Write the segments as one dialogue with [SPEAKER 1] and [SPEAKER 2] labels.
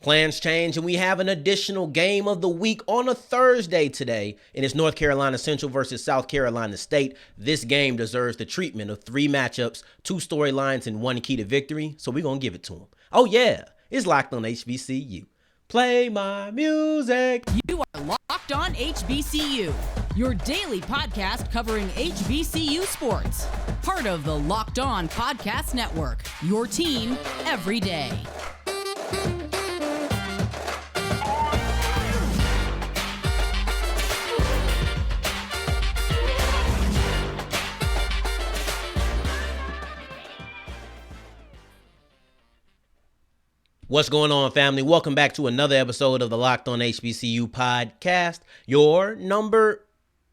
[SPEAKER 1] Plans change, and we have an additional game of the week on a Thursday today, and it's North Carolina Central versus South Carolina State. This game deserves the treatment of 3 matchups, 2 storylines, and 1 key to victory, so we're going to give it to them. Oh yeah, it's Locked on HBCU. Play my music.
[SPEAKER 2] You are Locked on HBCU, your daily podcast covering HBCU sports. Part of the Locked On Podcast Network, your team every day.
[SPEAKER 1] What's going on, family? Welcome back to another episode of the Locked on HBCU podcast, your number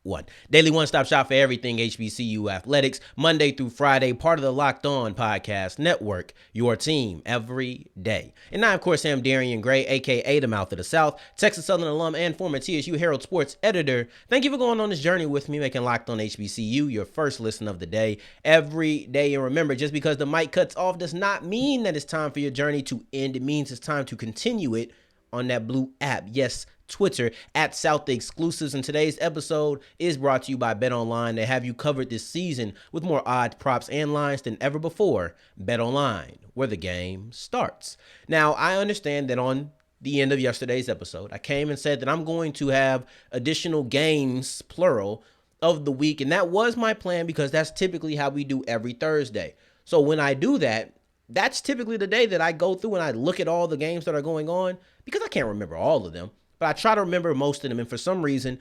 [SPEAKER 1] 1 daily one-stop shop for everything HBCU athletics, Monday through Friday, part of the Locked On Podcast Network, your team every day. And I, of course, am Darian Gray, a.k.a. the Mouth of the South, Texas Southern alum and former TSU Herald Sports editor. Thank you for going on this journey with me, making Locked on HBCU your first listen of the day every day. And remember, just because the mic cuts off does not mean that it's time for your journey to end. It means it's time to continue it on that blue app. Yes, Twitter at South the Exclusives. And today's episode is brought to you by BetOnline. They have you covered this season with more odds, props, and lines than ever before. BetOnline, where the game starts. Now, I understand that on the end of yesterday's episode, I came and said that I'm going to have additional games, plural, of the week. And that was my plan because that's typically how we do every Thursday. So when I do that, that's typically the day that I go through and I look at all the games that are going on because I can't remember all of them. But I try to remember most of them, and for some reason,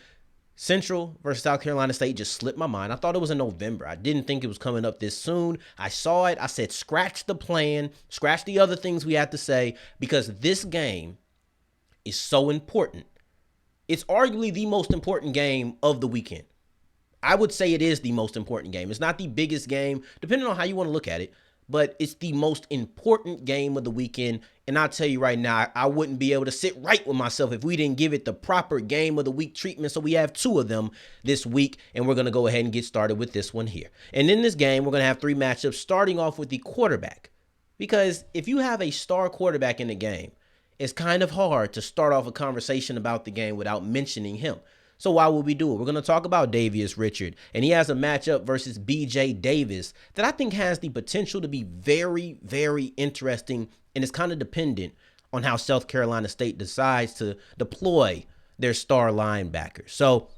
[SPEAKER 1] Central versus South Carolina State just slipped my mind. I thought it was in November. I didn't think it was coming up this soon. I saw it. I said, scratch the plan, scratch the other things we have to say, because this game is so important. It's arguably the most important game of the weekend. I would say it is the most important game. It's not the biggest game, depending on how you want to look at it, but it's the most important game of the weekend. And I'll tell you right now, I wouldn't be able to sit right with myself if we didn't give it the proper game of the week treatment. So we have 2 of them this week, and we're going to go ahead and get started with this one here. And in this game, we're going to have 3 matchups, starting off with the quarterback. Because if you have a star quarterback in the game, it's kind of hard to start off a conversation about the game without mentioning him. So why would we do it? We're going to talk about Davius Richard, and he has a matchup versus BJ Davis that I think has the potential to be very, very interesting, and it's kind of dependent on how South Carolina State decides to deploy their star linebackers. So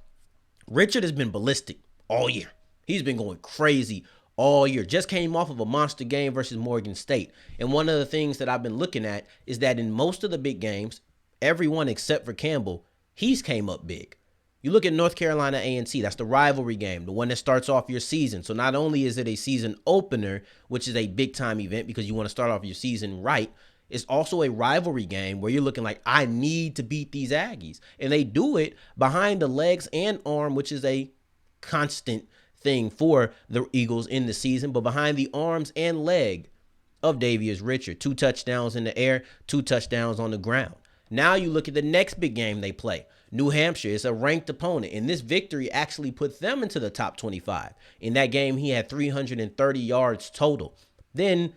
[SPEAKER 1] Richard has been ballistic all year. He's been going crazy all year. Just came off of a monster game versus Morgan State. And one of the things that I've been looking at is that in most of the big games, everyone except for Campbell, he's came up big. You look at North Carolina A&T, that's the rivalry game, the one that starts off your season. So not only is it a season opener, which is a big-time event because you want to start off your season right, it's also a rivalry game where you're looking like, I need to beat these Aggies. And they do it behind the legs and arm, which is a constant thing for the Eagles in the season, but behind the arms and leg of Davius Richard. 2 touchdowns in the air, 2 touchdowns on the ground. Now you look at the next big game they play. New Hampshire is a ranked opponent, and this victory actually puts them into the top 25. In that game, he had 330 yards total. Then,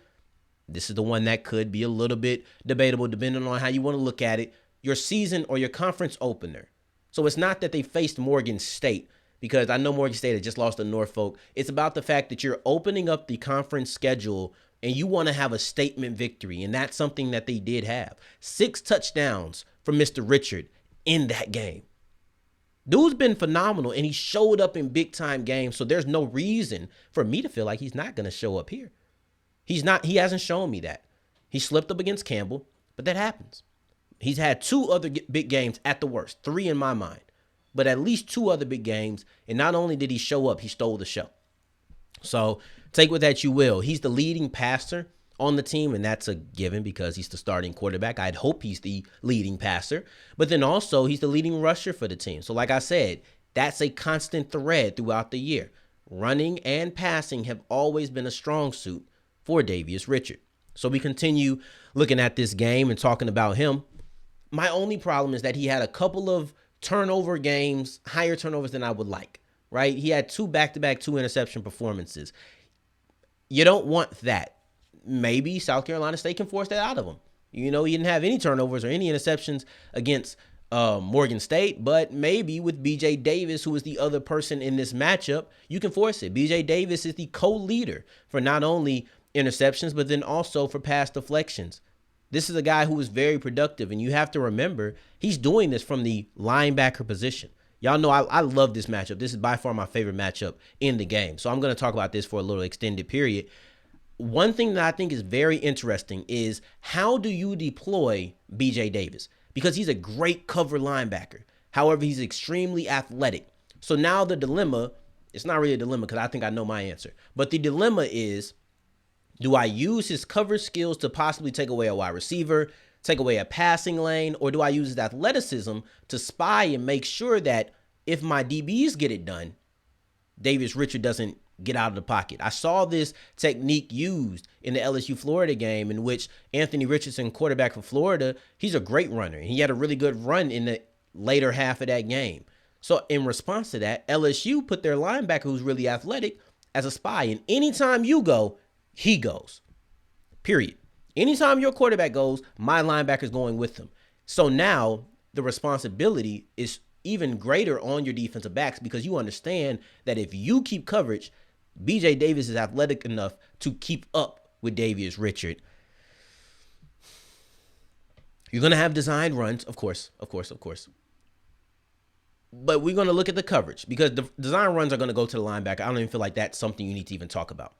[SPEAKER 1] this is the one that could be a little bit debatable depending on how you want to look at it, your season or your conference opener. So it's not that they faced Morgan State, because I know Morgan State had just lost to Norfolk. It's about the fact that you're opening up the conference schedule and you want to have a statement victory, and that's something that they did have. 6 touchdowns from Mr. Richard in that game. Dude's been phenomenal, and he showed up in big-time games, so there's no reason for me to feel like he's not going to show up here. He hasn't shown me that. He slipped up against Campbell, but that happens. He's had 2 other big games at the worst, 3 in my mind, but at least 2 other big games, and not only did he show up, he stole the show. So take with that you will. He's the leading passer on the team, and that's a given because he's the starting quarterback. I'd hope he's the leading passer, but then also he's the leading rusher for the team. So like I said, that's a constant thread throughout the year. Running and passing have always been a strong suit for Davius Richard. So we continue looking at this game and talking about him. My only problem is that he had a couple of turnover games, higher turnovers than I would like, right? He had 2 back-to-back 2 interception performances. You don't want that. Maybe South Carolina State can force that out of him. He didn't have any turnovers or any interceptions against Morgan State, but maybe with BJ Davis, who is the other person in this matchup, you can force it. BJ Davis is the co-leader for not only interceptions, but then also for pass deflections. This is a guy who is very productive, and you have to remember, he's doing this from the linebacker position. Y'all know I love this matchup. This is by far my favorite matchup in the game. So I'm going to talk about this for a little extended period. One thing that I think is very interesting is how do you deploy BJ Davis? Because he's a great cover linebacker. However, he's extremely athletic. So now the dilemma, it's not really a dilemma because I think I know my answer. But the dilemma is, do I use his cover skills to possibly take away a wide receiver, take away a passing lane, or do I use his athleticism to spy and make sure that if my DBs get it done, Davius Richard doesn't get out of the pocket? I saw this technique used in the LSU Florida game in which Anthony Richardson, quarterback for Florida, he's a great runner. He had a really good run in the later half of that game. So in response to that, LSU put their linebacker, who's really athletic, as a spy. And anytime you go, he goes. Period. Anytime your quarterback goes, my linebacker is going with him. So now the responsibility is even greater on your defensive backs because you understand that if you keep coverage, BJ Davis is athletic enough to keep up with Davius Richard. You're going to have designed runs, of course. But we're going to look at the coverage because the design runs are going to go to the linebacker. I don't even feel like that's something you need to even talk about.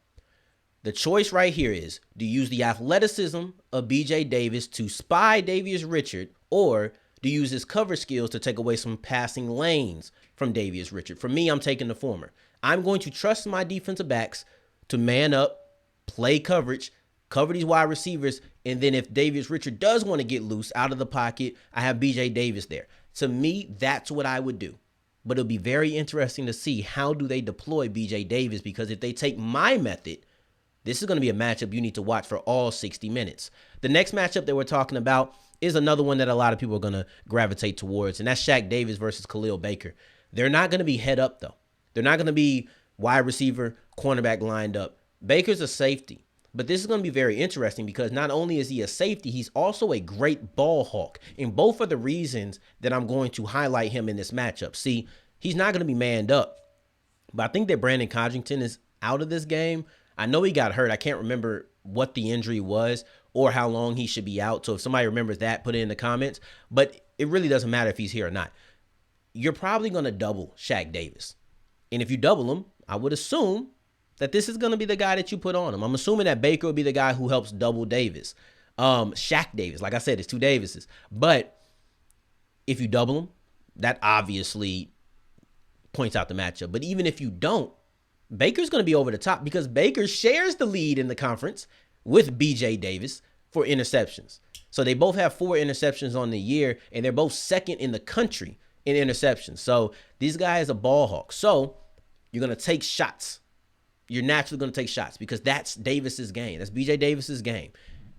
[SPEAKER 1] The choice right here is, do you use the athleticism of BJ Davis to spy Davius Richard, or do you use his cover skills to take away some passing lanes from Davius Richard? For me, I'm taking the former. I'm going to trust my defensive backs to man up, play coverage, cover these wide receivers, and then if Davius Richard does want to get loose out of the pocket, I have BJ Davis there. To me, that's what I would do. But it'll be very interesting to see how do they deploy BJ Davis, because if they take my method, this is going to be a matchup you need to watch for all 60 minutes. The next matchup that we're talking about is another one that a lot of people are going to gravitate towards, and that's Shaq Davis versus Khalil Baker. They're not going to be head up, though. They're not going to be wide receiver, cornerback lined up. Baker's a safety, but this is going to be very interesting because not only is he a safety, he's also a great ball hawk, and both are the reasons that I'm going to highlight him in this matchup. See, he's not going to be manned up, but I think that Brandon Codrington is out of this game. I know he got hurt. I can't remember what the injury was or how long he should be out. So if somebody remembers that, put it in the comments. But it really doesn't matter if he's here or not. You're probably going to double Shaq Davis. And if you double him, I would assume that this is going to be the guy that you put on him. I'm assuming that Baker will be the guy who helps double Davis. Shaq Davis, like I said, it's two Davises. But if you double him, that obviously points out the matchup. But even if you don't, Baker's going to be over the top because Baker shares the lead in the conference with BJ Davis for interceptions. So they both have 4 interceptions on the year, and they're both second in the country in interceptions. So these guys are ball hawks. So you're going to take shots. You're naturally going to take shots because that's Davis's game. That's BJ Davis's game.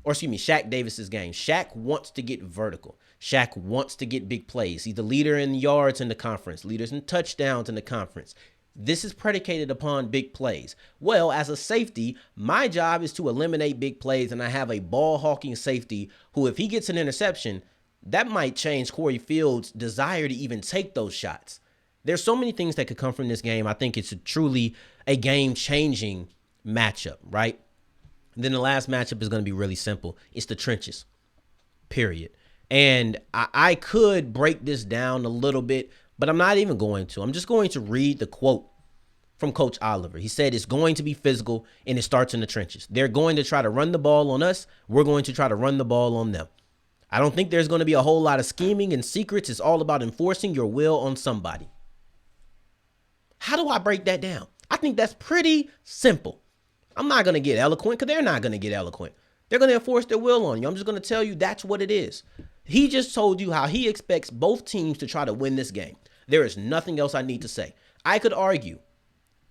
[SPEAKER 1] Or excuse me, Shaq Davis's game. Shaq wants to get vertical. Shaq wants to get big plays. He's the leader in yards in the conference, leaders in touchdowns in the conference. This is predicated upon big plays. Well, as a safety, my job is to eliminate big plays, and I have a ball-hawking safety who, if he gets an interception, that might change Corey Fields' desire to even take those shots. There's so many things that could come from this game. I think it's truly a game-changing matchup, right? And then the last matchup is going to be really simple. It's the trenches, period. And I could break this down a little bit, but I'm not even going to. I'm just going to read the quote from Coach Oliver. He said it's going to be physical, and it starts in the trenches. They're going to try to run the ball on us. We're going to try to run the ball on them. I don't think there's going to be a whole lot of scheming and secrets. It's all about enforcing your will on somebody. How do I break that down? I think that's pretty simple. I'm not going to get eloquent because they're not going to get eloquent. They're going to enforce their will on you. I'm just going to tell you that's what it is. He just told you how he expects both teams to try to win this game. There is nothing else I need to say. I could argue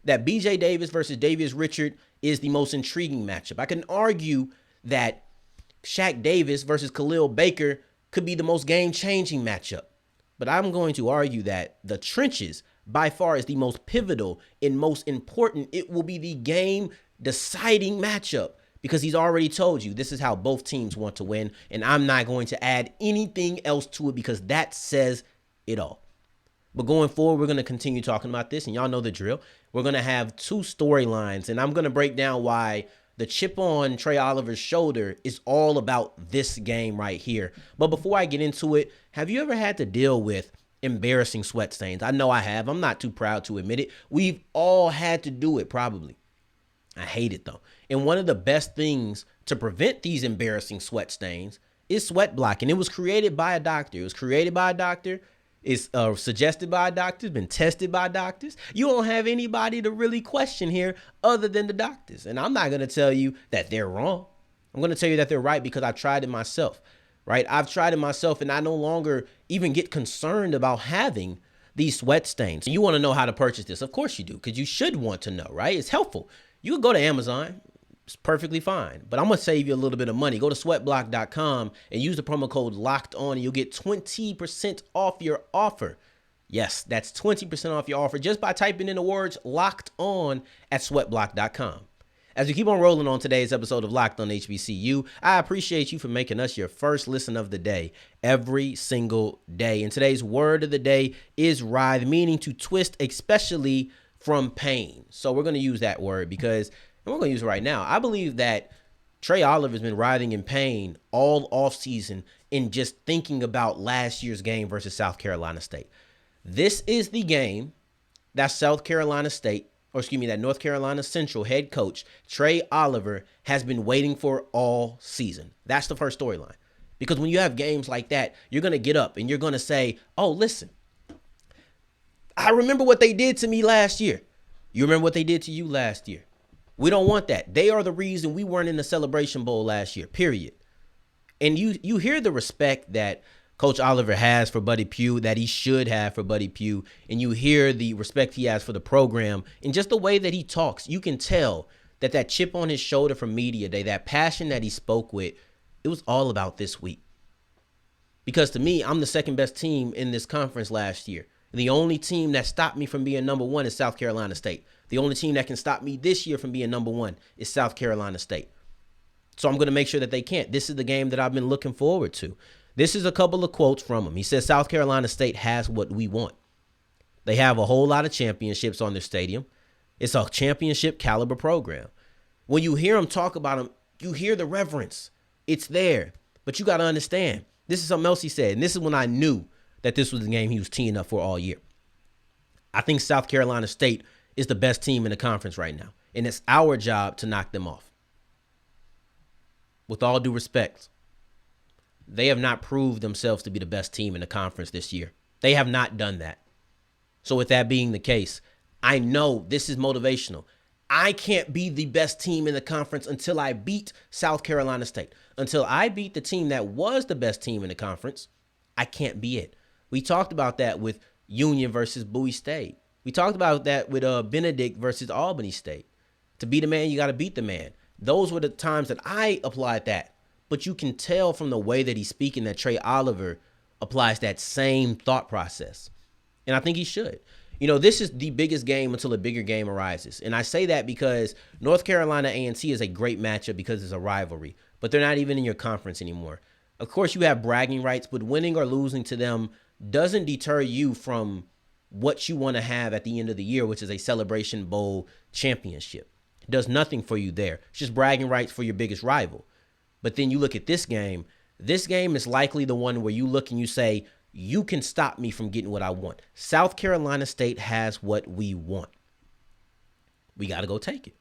[SPEAKER 1] that BJ Davis versus Davius Richard is the most intriguing matchup. I can argue that Shaq Davis versus Khalil Baker could be the most game-changing matchup. But I'm going to argue that the trenches by far is the most pivotal and most important. It will be the game-deciding matchup because he's already told you this is how both teams want to win, and I'm not going to add anything else to it because that says it all. But going forward, we're going to continue talking about this, and y'all know the drill. We're going to have two storylines, and I'm going to break down why the chip on Trei Oliver's shoulder is all about this game right here. But before I get into it, have you ever had to deal with embarrassing sweat stains? I know I have. I'm not too proud to admit it. We've all had to do it, probably. I hate it, though. And one of the best things to prevent these embarrassing sweat stains is SweatBlock, and it was created by a doctor. It's suggested by a doctor, been tested by doctors. You don't have anybody to really question here other than the doctors. And I'm not going to tell you that they're wrong. I'm going to tell you that they're right because I've tried it myself, right? I've tried it myself, and I no longer even get concerned about having these sweat stains. You want to know how to purchase this? Of course you do, because you should want to know, right? It's helpful. You can go to Amazon. It's perfectly fine. But I'm going to save you a little bit of money. Go to SweatBlock.com and use the promo code LOCKEDON, and you'll get 20% off your offer. Yes, that's 20% off your offer just by typing in the words LOCKED ON at SweatBlock.com. As we keep on rolling on today's episode of Locked On HBCU, I appreciate you for making us your first listen of the day every single day. And today's word of the day is writhe, meaning to twist, especially from pain. So we're going to use that word because and we're going to use it right now. I believe that Trei Oliver has been writhing in pain all offseason in just thinking about last year's game versus South Carolina State. This is the game that that North Carolina Central head coach Trei Oliver has been waiting for all season. That's the first storyline. Because when you have games like that, you're going to get up and you're going to say, oh, listen, I remember what they did to me last year. You remember what they did to you last year. We don't want that. They are the reason we weren't in the Celebration Bowl last year, period. And you hear the respect that Coach Oliver has for Buddy Pugh, that he should have for Buddy Pugh, and you hear the respect he has for the program, and just the way that he talks, you can tell that chip on his shoulder from media day, that passion that he spoke with, it was all about this week. Because to me, I'm the second best team in this conference last year. The only team that stopped me from being number one is South Carolina State. The only team that can stop me this year from being number one is South Carolina State. So I'm going to make sure that they can't. This is the game that I've been looking forward to. This is a couple of quotes from him. He says, South Carolina State has what we want. They have a whole lot of championships on their stadium. It's a championship caliber program. When you hear him talk about them, you hear the reverence. It's there. But you got to understand, this is something else he said. And this is when I knew that this was the game he was teeing up for all year. I think South Carolina State is the best team in the conference right now. And it's our job to knock them off. With all due respect, they have not proved themselves to be the best team in the conference this year. They have not done that. So with that being the case, I know this is motivational. I can't be the best team in the conference until I beat South Carolina State. Until I beat the team that was the best team in the conference, I can't be it. We talked about that with Union versus Bowie State. We talked about that with Benedict versus Albany State. To be the man, you got to beat the man. Those were the times that I applied that. But you can tell from the way that he's speaking that Trei Oliver applies that same thought process. And I think he should. You know, this is the biggest game until a bigger game arises. And I say that because North Carolina A&T is a great matchup because it's a rivalry. But they're not even in your conference anymore. Of course, you have bragging rights, but winning or losing to them doesn't deter you from what you want to have at the end of the year, which is a Celebration Bowl championship. It does nothing for you there. It's just bragging rights for your biggest rival. But then you look at this game. This game is likely the one where you look and you say, you can stop me from getting what I want. South Carolina State has what we want. We got to go take it.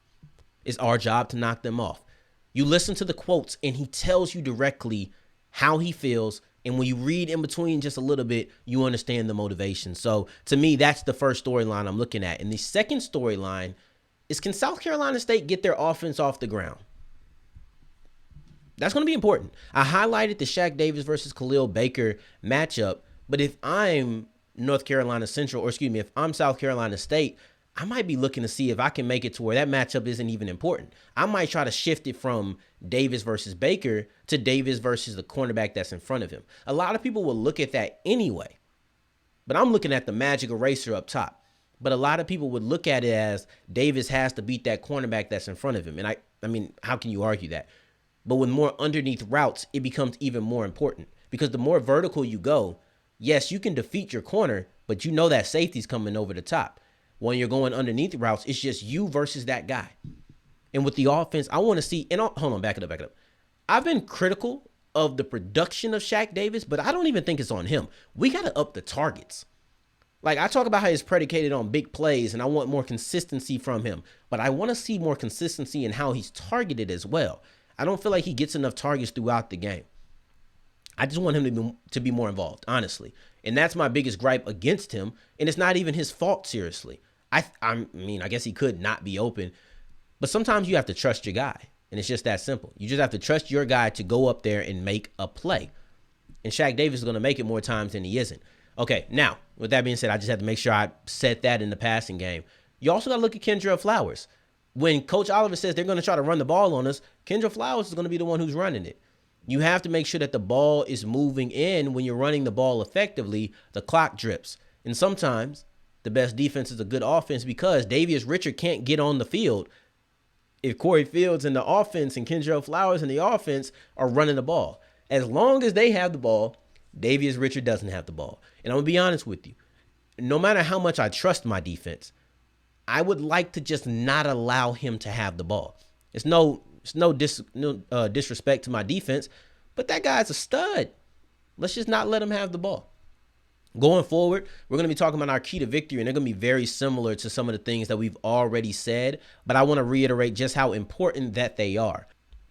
[SPEAKER 1] It's our job to knock them off. You listen to the quotes and he tells you directly how he feels. And when you read in between just a little bit, you understand the motivation. So to me, that's the first storyline I'm looking at. And the second storyline is, can South Carolina State get their offense off the ground? That's going to be important. I highlighted the Shaq Davis versus Khalil Baker matchup. But if I'm North Carolina Central, if I'm South Carolina State, I might be looking to see if I can make it to where that matchup isn't even important. I might try to shift it from Davis versus Baker to Davis versus the cornerback that's in front of him. A lot of people will look at that anyway. But I'm looking at the magic eraser up top. But a lot of people would look at it as Davis has to beat that cornerback that's in front of him. And I mean, how can you argue that? But with more underneath routes, it becomes even more important because the more vertical you go, yes, you can defeat your corner, but you know that safety's coming over the top. When you're going underneath routes, it's just you versus that guy. And with the offense, I want to see, and hold on, back it up. I've been critical of the production of Shaq Davis, but I don't even think it's on him. We got to up the targets. Like, I talk about how he's predicated on big plays, and I want more consistency from him. But I want to see more consistency in how he's targeted as well. I don't feel like he gets enough targets throughout the game. I just want him to be more involved, honestly. And that's my biggest gripe against him. And it's not even his fault, seriously. I mean, I guess he could not be open. But sometimes you have to trust your guy. And it's just that simple. You just have to trust your guy to go up there and make a play. And Shaq Davis is going to make it more times than he isn't. Okay, now, with that being said, I just have to make sure I set that in the passing game. You also got to look at Kendra Flowers. When Coach Oliver says they're going to try to run the ball on us, Kendra Flowers is going to be the one who's running it. You have to make sure that the ball is moving in when you're running the ball effectively. The clock drips. And sometimes the best defense is a good offense because Davius Richard can't get on the field if Corey Fields in the offense and Kendra Flowers in the offense are running the ball. As long as they have the ball, Davius Richard doesn't have the ball. And I'm going to be honest with you. No matter how much I trust my defense, I would like to just not allow him to have the ball. It's no disrespect to my defense, but that guy's a stud. Let's just not let him have the ball. Going forward, we're going to be talking about our key to victory, and they're going to be very similar to some of the things that we've already said, but I want to reiterate just how important that they are.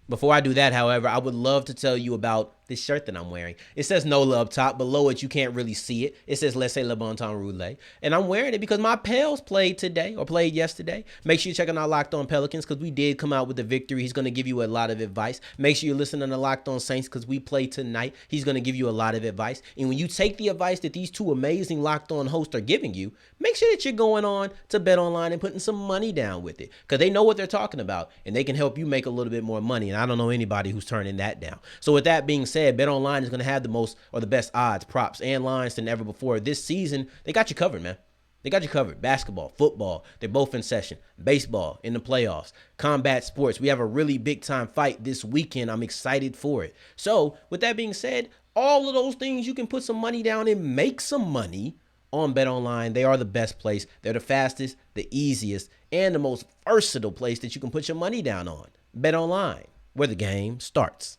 [SPEAKER 1] Before I do that, however, I would love to tell you about this shirt that I'm wearing. It says NOLA up top. Below it, you can't really see it. It says Laissez le bon temps rouler. And I'm wearing it because my Pels played yesterday. Make sure you're checking out Locked On Pelicans because we did come out with the victory. He's going to give you a lot of advice. Make sure you're listening to Locked On Saints because we play tonight. He's going to give you a lot of advice. And when you take the advice that these two amazing Locked On hosts are giving you, make sure that you're going on to BetOnline and putting some money down with it because they know what they're talking about and they can help you make a little bit more money. And I don't know anybody who's turning that down. So with that being said, BetOnline is going to have the most or the best odds, props, and lines than ever before. This season, they got you covered, man. They got you covered. Basketball, football, they're both in session. Baseball in the playoffs. Combat sports. We have a really big time fight this weekend. I'm excited for it. So with that being said, all of those things you can put some money down and make some money on BetOnline. They are the best place. They're the fastest, the easiest, and the most versatile place that you can put your money down on. BetOnline, where the game starts.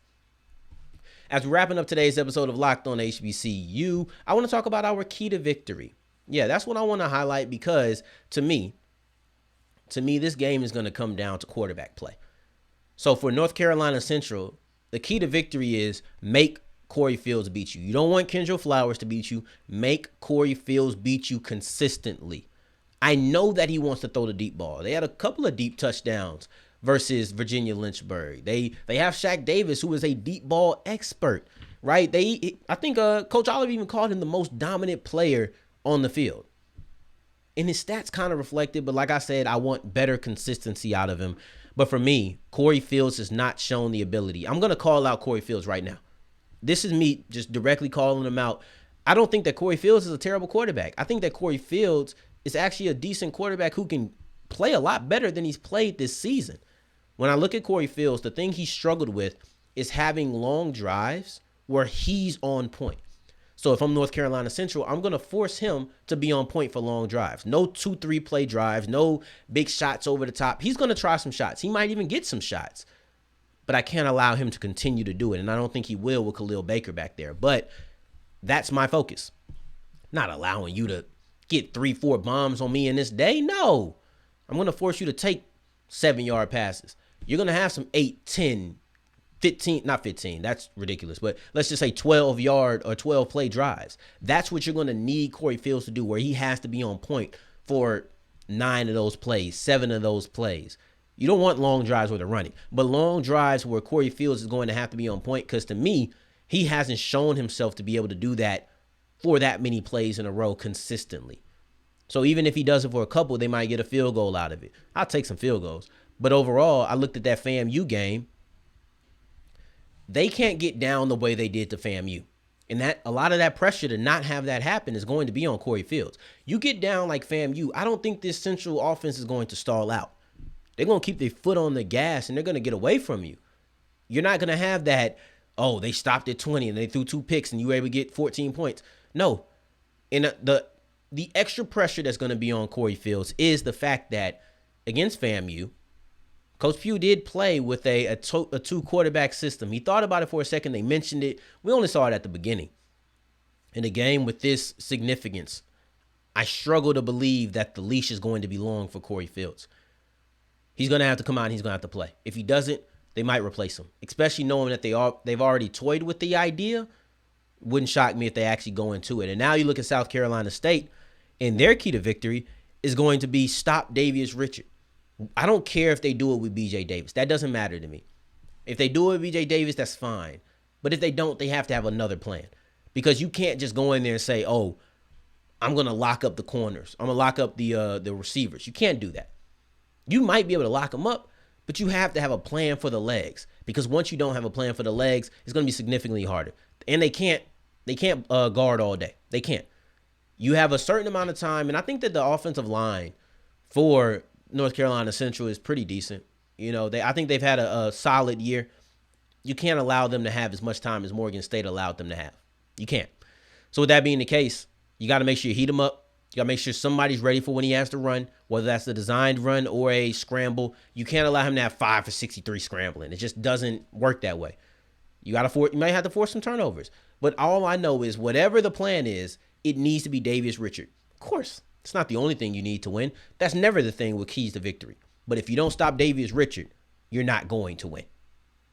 [SPEAKER 1] As we're wrapping up today's episode of Locked On HBCU, I want to talk about our key to victory. Yeah, that's what I want to highlight because to me, this game is going to come down to quarterback play. So for North Carolina Central, the key to victory is make Corey Fields beat you. You don't want Kendra Flowers to beat you. Make Corey Fields beat you consistently. I know that he wants to throw the deep ball. They had a couple of deep touchdowns versus Virginia Lynchburg. They have Shaq Davis, who is a deep ball expert, right? I think Coach Oliver even called him the most dominant player on the field. And his stats kind of reflected, but like I said, I want better consistency out of him. But for me, Corey Fields has not shown the ability. I'm going to call out Corey Fields right now. This is me just directly calling him out. I don't think that Corey Fields is a terrible quarterback. I think that Corey Fields is actually a decent quarterback who can play a lot better than he's played this season. When I look at Corey Fields, the thing he struggled with is having long drives where he's on point. So if I'm North Carolina Central, I'm going to force him to be on point for long drives. No 2-3 play drives, no big shots over the top. He's going to try some shots. He might even get some shots. But I can't allow him to continue to do it. And I don't think he will with Khalil Baker back there. But that's my focus. Not allowing you to get 3-4 bombs on me in this day. No. I'm going to force you to take 7-yard passes. You're going to have some 8, 10, 15, not 15, that's ridiculous, but let's just say 12-yard or 12-play drives. That's what you're going to need Corey Fields to do, where he has to be on point for 9 of those plays, 7 of those plays. You don't want long drives where they're running, but long drives where Corey Fields is going to have to be on point because to me, he hasn't shown himself to be able to do that for that many plays in a row consistently. So even if he does it for a couple, they might get a field goal out of it. I'll take some field goals. But overall, I looked at that FAMU game. They can't get down the way they did to FAMU. And that a lot of that pressure to not have that happen is going to be on Corey Fields. You get down like FAMU, I don't think this Central offense is going to stall out. They're going to keep their foot on the gas and they're going to get away from you. You're not going to have that, oh, they stopped at 20 and they threw 2 picks and you were able to get 14 points. No. And the extra pressure that's going to be on Corey Fields is the fact that against FAMU, Coach Pugh did play with a 2-quarterback system. He thought about it for a second. They mentioned it. We only saw it at the beginning. In a game with this significance, I struggle to believe that the leash is going to be long for Corey Fields. He's going to have to come out and he's going to have to play. If he doesn't, they might replace him, especially knowing that they've already toyed with the idea. Wouldn't shock me if they actually go into it. And now you look at South Carolina State, and their key to victory is going to be stop Davius Richard. I don't care if they do it with BJ Davis. That doesn't matter to me. If they do it with BJ Davis, that's fine. But if they don't, they have to have another plan. Because you can't just go in there and say, oh, I'm going to lock up the corners. I'm going to lock up the receivers. You can't do that. You might be able to lock them up, but you have to have a plan for the legs. Because once you don't have a plan for the legs, it's going to be significantly harder. And they can't guard all day. They can't. You have a certain amount of time, and I think that the offensive line for North Carolina Central is pretty decent. You know, I think they've had a solid year. You can't allow them to have as much time as Morgan State allowed them to have. You can't. So with that being the case, you got to make sure you heat him up. You got to make sure somebody's ready for when he has to run, whether that's a designed run or a scramble. You can't allow him to have 5 for 63 scrambling. It just doesn't work that way. You might have to force some turnovers. But all I know is whatever the plan is, it needs to be Davius Richard. Of course, it's not the only thing you need to win. That's never the thing with keys to victory. But if you don't stop Davius Richard, you're not going to win.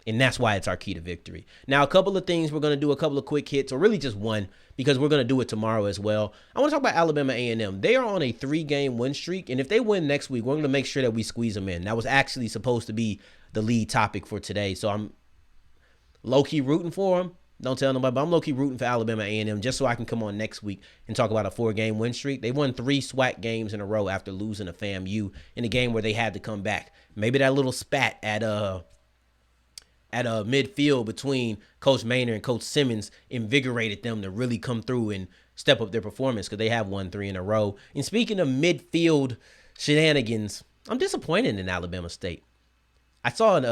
[SPEAKER 1] And that's why it's our key to victory. Now, a couple of things we're going to do, a couple of quick hits, or really just one, because we're going to do it tomorrow as well. I want to talk about Alabama A&M. They are on a 3-game win streak, and if they win next week, we're going to make sure that we squeeze them in. That was actually supposed to be the lead topic for today, so I'm low-key rooting for them. Don't tell nobody, but I'm low-key rooting for Alabama A&M just so I can come on next week and talk about a 4-game win streak. They won 3 SWAC games in a row after losing to FAMU in a game where they had to come back. Maybe that little spat at midfield between Coach Maynard and Coach Simmons invigorated them to really come through and step up their performance because they have won 3 in a row. And speaking of midfield shenanigans, I'm disappointed in Alabama State. I saw an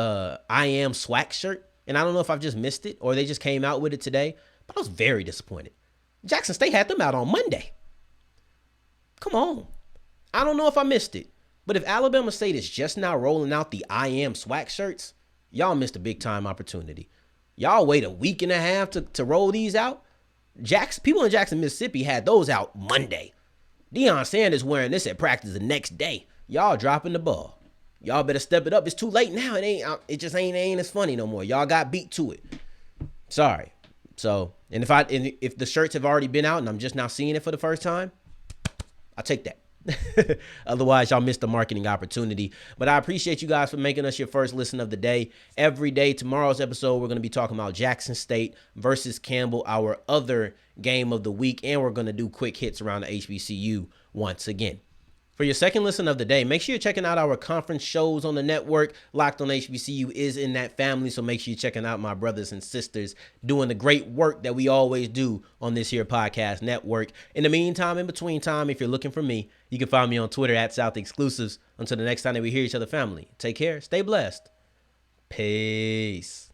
[SPEAKER 1] I Am SWAC shirt, and I don't know if I've just missed it or they just came out with it today, but I was very disappointed. Jackson State had them out on Monday. Come on. I don't know if I missed it, but if Alabama State is just now rolling out the I Am SWAC shirts, y'all missed a big-time opportunity. Y'all wait a week and a half to roll these out. People in Jackson, Mississippi had those out Monday. Deion Sanders wearing this at practice the next day. Y'all dropping the ball. Y'all better step it up. It's too late now. It just ain't as funny no more. Y'all got beat to it. Sorry. So, and if the shirts have already been out and I'm just now seeing it for the first time, I'll take that. Otherwise, y'all missed the marketing opportunity. But I appreciate you guys for making us your first listen of the day. Every day, tomorrow's episode, we're going to be talking about Jackson State versus Campbell, our other game of the week. And we're going to do quick hits around the HBCU once again. For your second listen of the day, make sure you're checking out our conference shows on the network. Locked on HBCU is in that family, so make sure you're checking out my brothers and sisters doing the great work that we always do on this here podcast network. In the meantime, in between time, if you're looking for me, you can find me on Twitter at South Exclusives. Until the next time that we hear each other, family, take care, stay blessed. Peace.